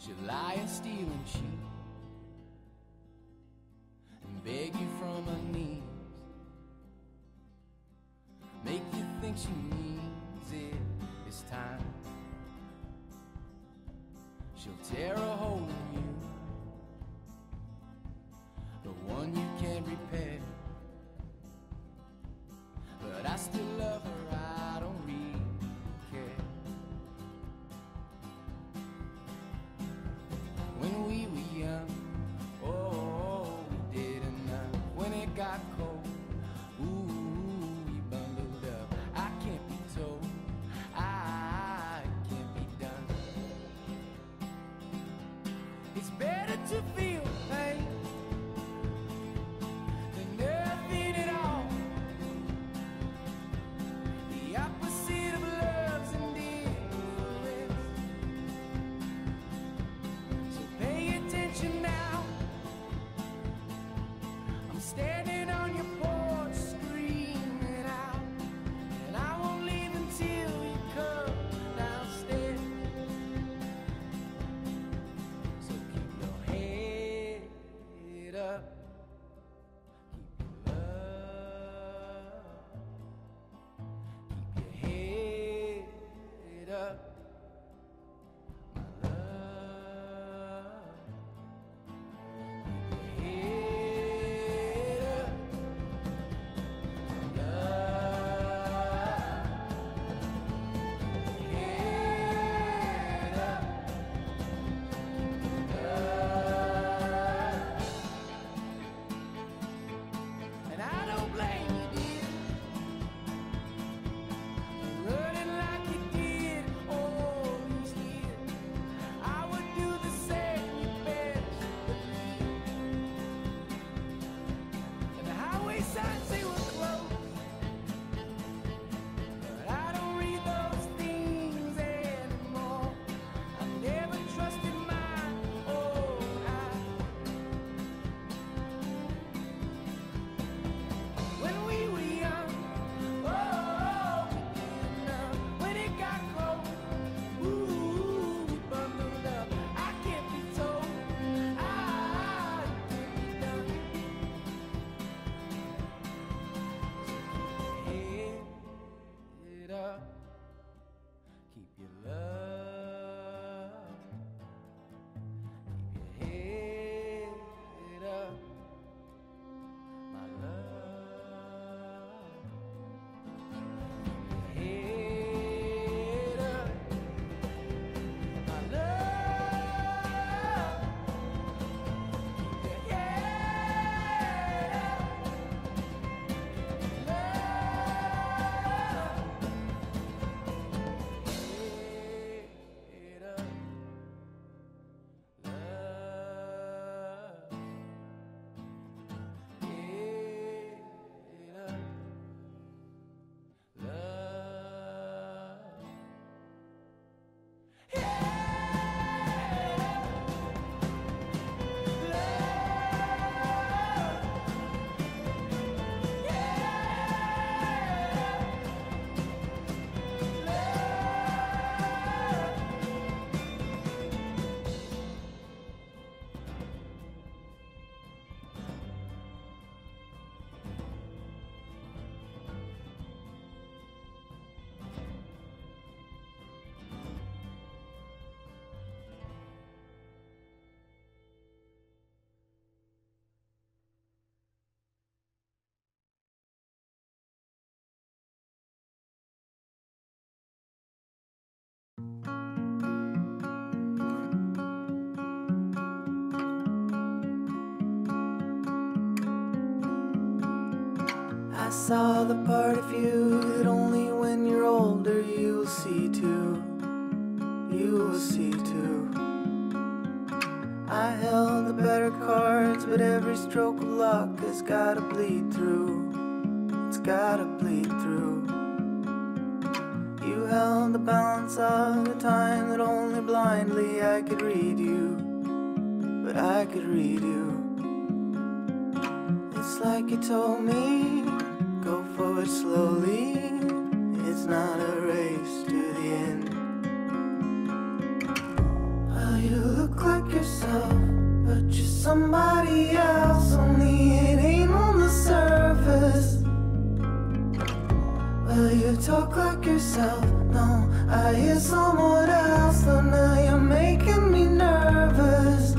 She'll lie and steal and cheat and beg you from her knees, make you think she needs it this time. She'll tear a hole in you, the one you can't repair. But I still love her, I don't really care. When we were young, oh, we did enough. When it got cold, ooh, we bundled up. I can't be told, I can't be done. It's better to feel pain than nothing at all. The opposite of love's indifference. So pay attention now. I'm standing on your porch screaming out, and I won't leave until you come downstairs. So keep your head up, keep your love saw the part of you that only when you're older you'll see too. You will see too. I held the better cards, but every stroke of luck has gotta bleed through. It's gotta bleed through. You held the balance of the time that only blindly I could read you. But I could read you. It's like you told me, go forward slowly. It's not a race to the end. Well, you look like yourself, but you're somebody else. Only it ain't on the surface. Well, you talk like yourself. No, I hear someone else. Though now you're making me nervous.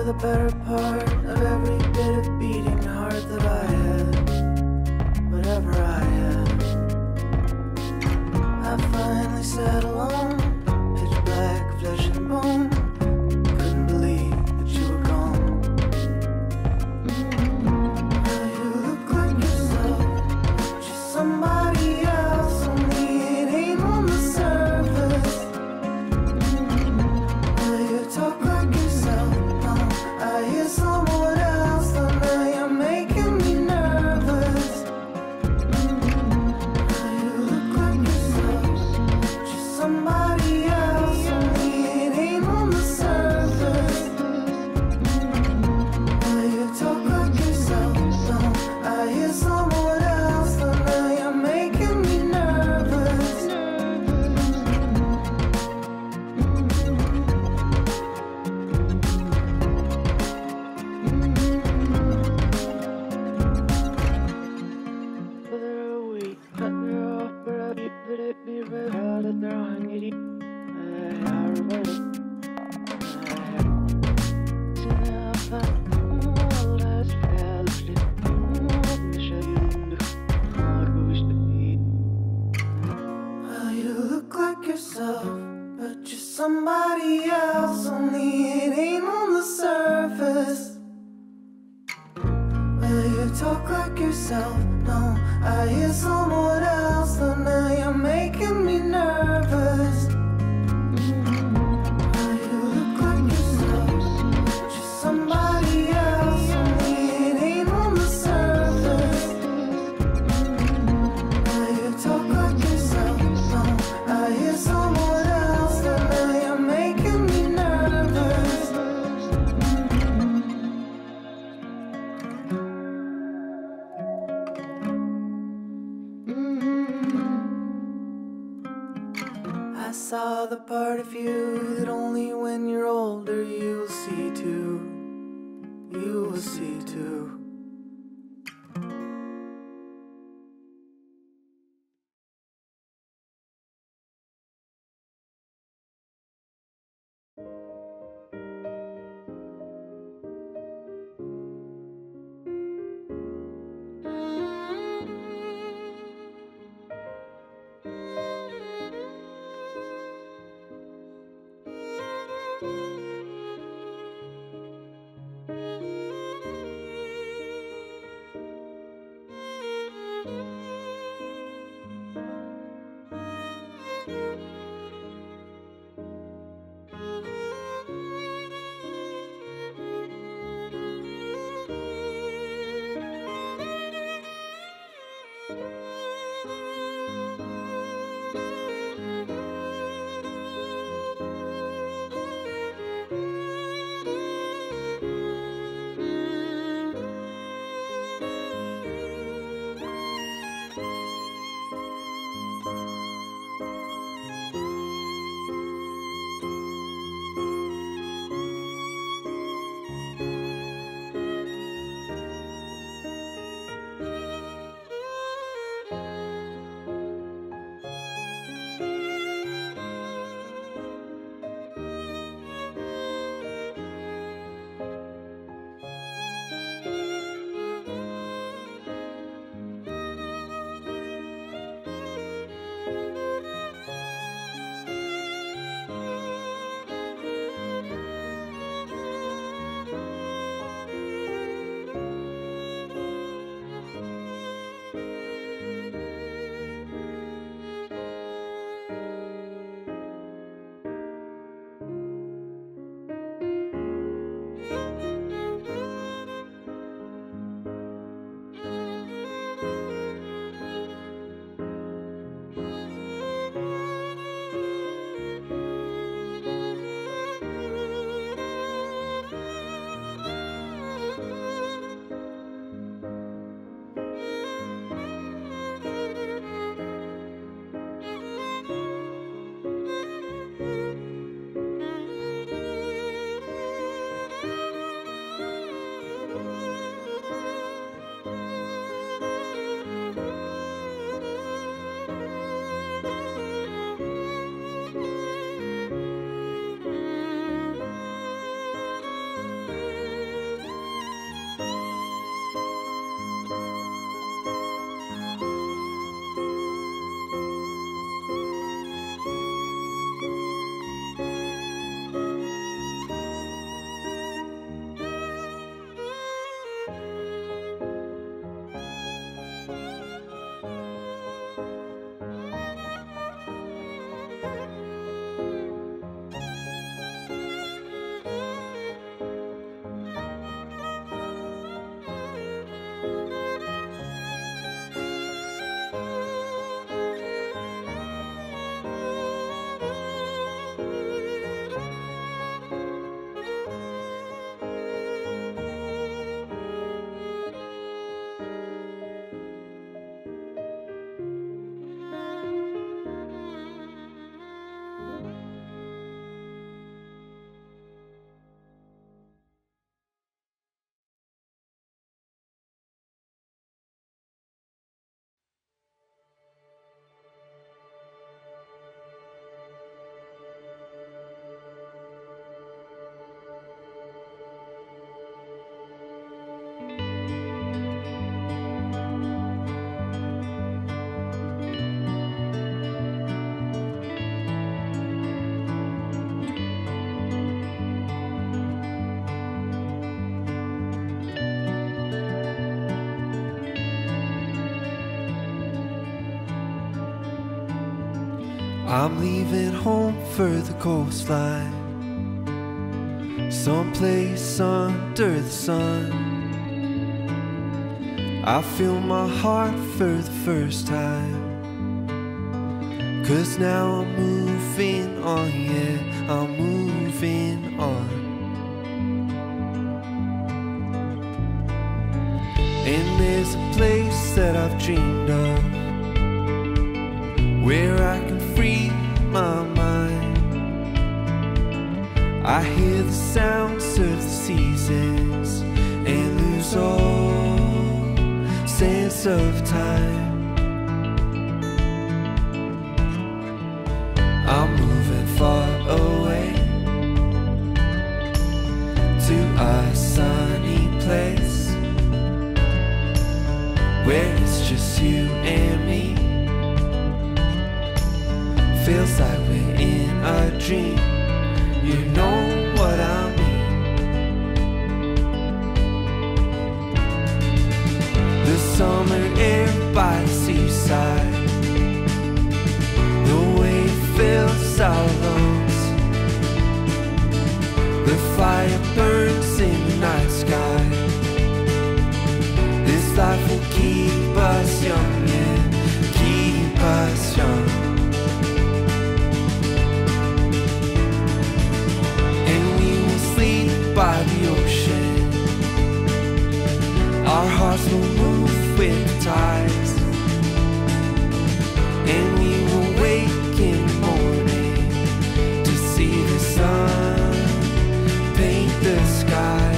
The better part of every bit of beating heart that I had, whatever I had. I finally sat alone, pitch black, flesh and bone. Couldn't believe that you were gone. Well, you look like yourself, but you're somebody else. Only it ain't on the surface. Well, you talk like yourself. I hear someone else, though now you're making me nervous. You look like yourself, but you're somebody else. Only it ain't on the surface. You talk like yourself, though I hear someone else, though now you're making me nervous. Well, you look like yourself, but you're somebody else. Only it ain't on the surface. Well, you talk like yourself. No, I hear someone else. Though now you're making me nervous. Well, you look like yourself, but you're somebody else. Only it ain't on the surface. Well, you talk like yourself. No, I hear someone else. Though now you're making me nervous. I saw the part of you that only when you're older you'll see too. You will see too. I'm leaving home for the coastline, someplace under the sun. I feel my heart for the first time, 'cause now I'm moving on, yeah, I'm moving on. And there's a place that I've dreamed of, where I can free my mind. I hear the sounds of the seasons and lose all sense of time. I'm moving far away to a sunny place, where it's just you and me. Feels like we're in a dream, you know what I mean. The summer air by the seaside, the way it fills our lungs, the fire burns in the night sky. This life will keep us young, yeah, keep us young. By the ocean, our hearts will move with the tides, and we will wake in the morning to see the sun paint the sky.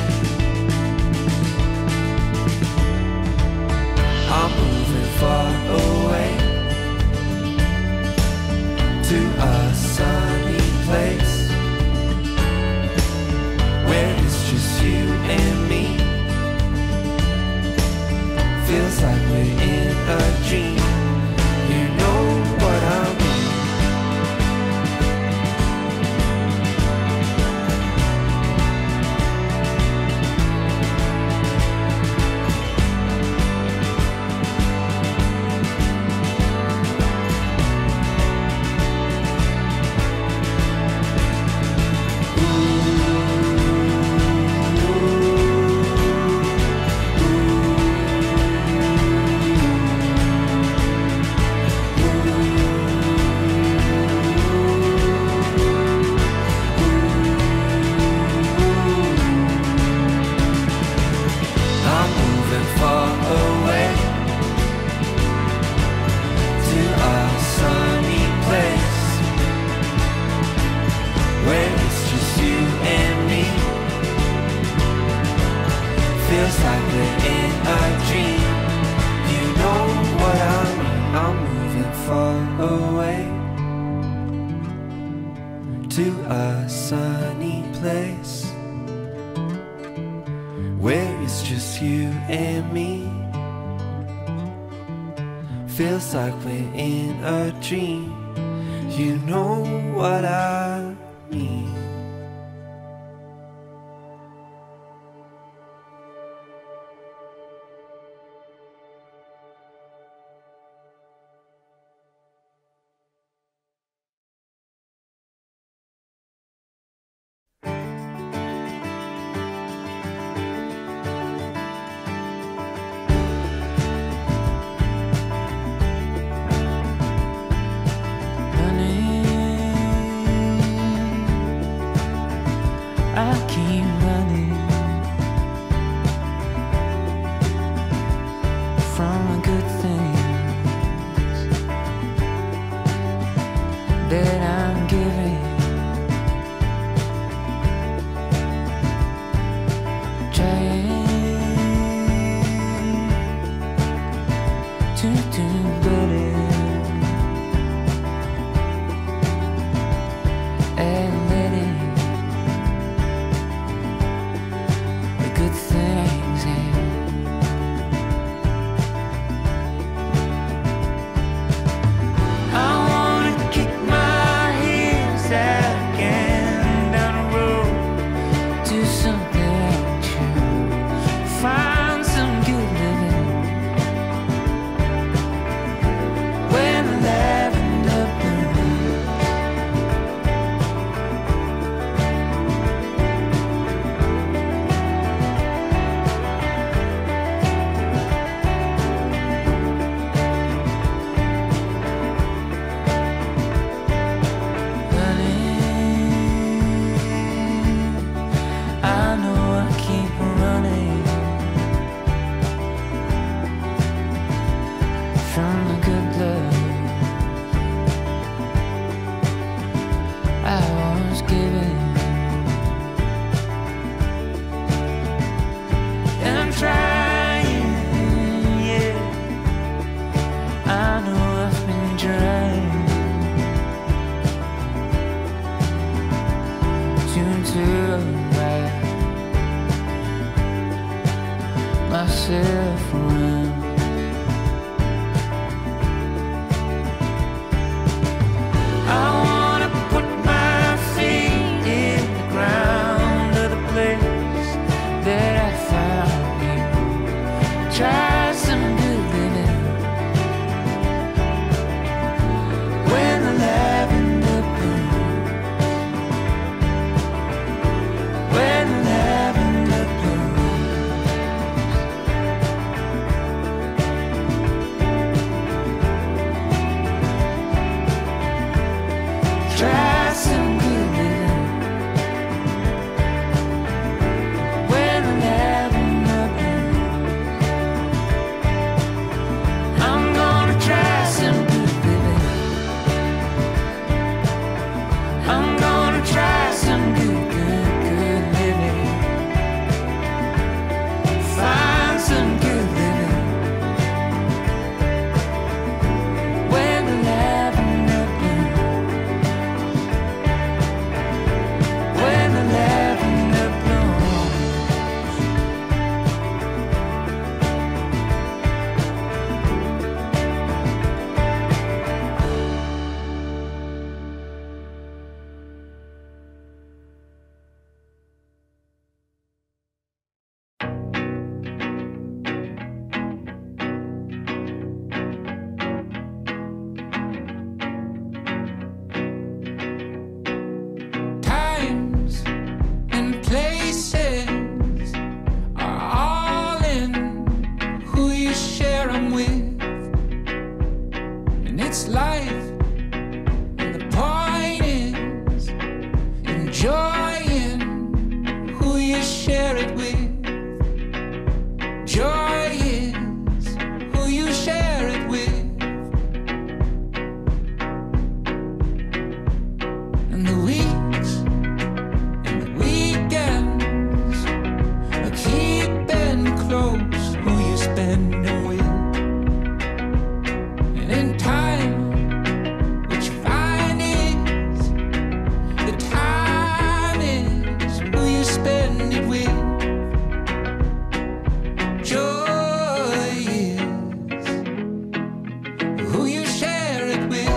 I'm moving far away to a sunny place, where it's just you and me. Feels like we're in a dream, you know what I mean. Feels like we're in a dream, you know what I mean. I'm moving far away to a sunny place, where it's just you and me. Feels like we're in a dream, you know what I mean. I keep running from the good things that I'm giving. Trying to do better and letting good things in. I wanna kick my giving. And I'm trying, yeah. I know I've been trying to turn back myself around. I wanna put my feet in the ground of the place that I found you. Try some good living when the lavender blooms. When the lavender blooms. Try some good living when the lavender blooms. I'm gonna try some good living. I'm gonna try some good living. Find some good living when the lavender blooms. When the lavender blooms. Times and places are all in who you share them with, and it's life. And the point is enjoying who you share it with. Joy is who you share it with. And the weeks and the weekends are keeping close who you spend them with. And in time, what you find is the time is who you spend it with. Joy is who you share it with.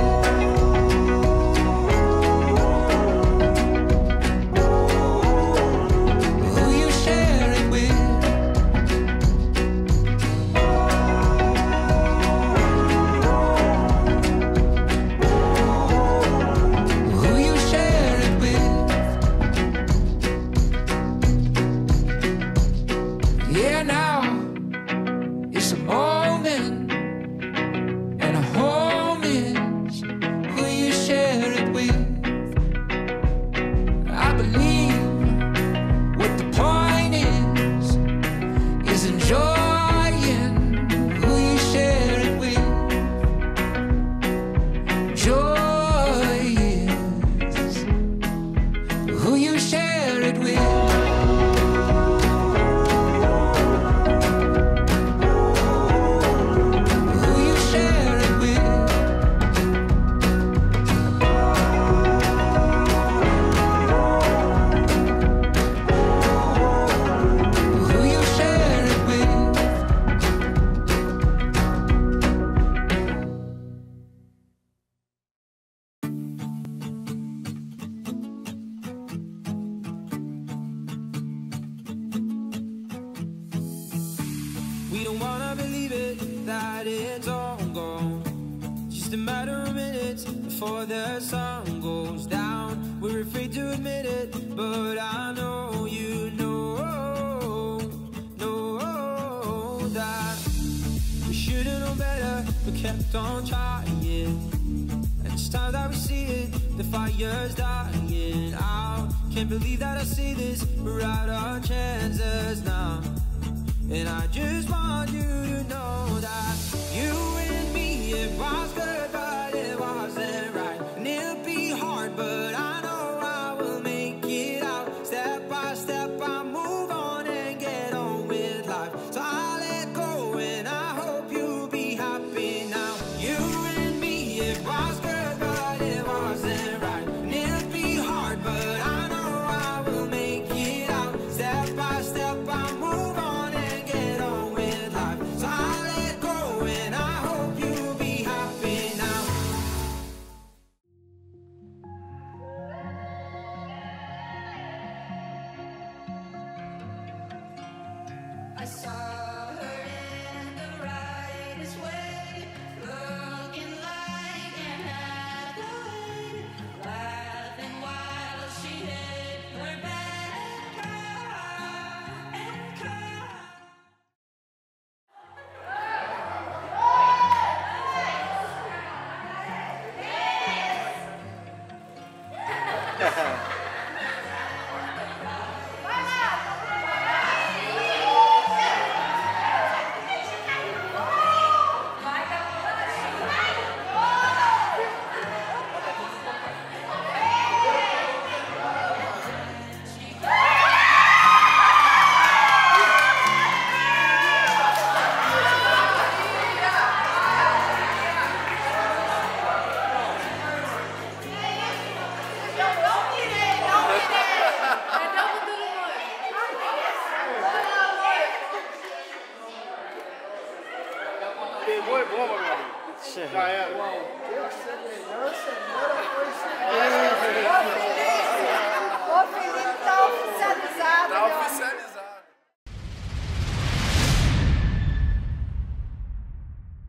Who you share it with. Who you share it with. Yeah, now it's a moment, and a home is who you share it with. I believe what the point is enjoying who you share it with. Joy is who you share it with. Who you share it with. Who you share it with. We don't wanna believe it, that it's all gone. Just a matter of minutes before the sun goes down. We're afraid to admit it, but I know you know that we should've known better, but kept on trying. And it's time that we see it, the fire's dying out. Can't believe that I see this, we're out our chances now. And I just want you to know that you and me, it was good, but it wasn't right. And it'll be hard, but I know I will Pegou e bomba, meu amigo. Já era. Deus, semelhança, mera coisa.